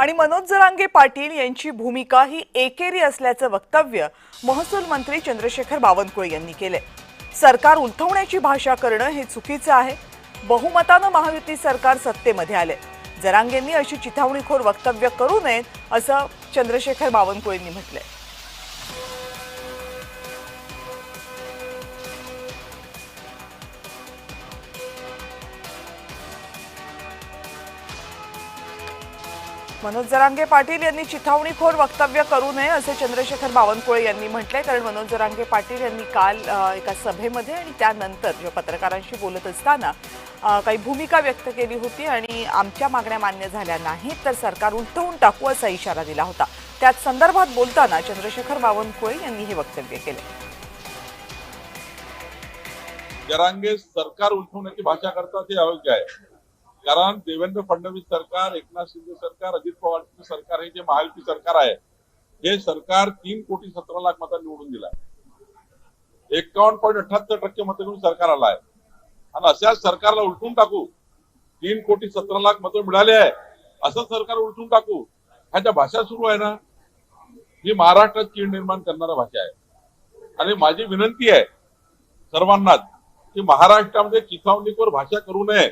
आणि मनोज जरांगे पाटील यांची भूमिका ही एकेरी असल्याचं वक्तव्य महसूल मंत्री चंद्रशेखर बावनकुळे यांनी केले। सरकार उलथवण्याची भाषा करणं हे चुकीचं आहे। बहुमतानं महायुती सरकार सत्तेमध्ये आले। जरांगेंनी अशी चिथावणीखोर वक्तव्य करू नयेत असं चंद्रशेखर बावनकुळेंनी म्हटलंय। मनोज जरांगे पाटील यांनी चिथावणीखोर वक्तव्य करू नये असे चंद्रशेखर बावनकुळे यांनी म्हटले। कारण मनोज जरांगे पाटील यांनी काल एका सभेमध्ये आणि त्यानंतर जो पत्रकारांशी बोलत असताना काही भूमिका व्यक्त केली होती आणि आमच्या मागण्या मान्य झाल्या नाहीत तर सरकार उलटवून टाकू असा इशारा दिला होता। त्याच संदर्भात बोलताना चंद्रशेखर बावनकुळे यांनी हे वक्तव्य केले। जरांगे सरकार उलटवण्याची भाषा करतात हे अयोग्य आहे। कारण देवेंद्र फडणवीस सरकार, एकनाथ शिंदे सरकार, अजित पवार सरकार हे जे महायुती सरकार आहे, हे सरकार 3,17,00,000 मतांनी निवडून दिला। 51.78% मतं घेऊन सरकार आला आहे आणि अशाच सरकारला उलटून टाकू, 3,17,00,000 मतं मिळाले आहे असं सरकार उलटून टाकू, ह्याच्या भाषा सुरू आहे ना, ही महाराष्ट्रात कीड निर्माण करणारा भाषा आहे। आणि माझी विनंती आहे सर्वांनाच की महाराष्ट्रामध्ये चिथावणीखोर भाषा करू नये।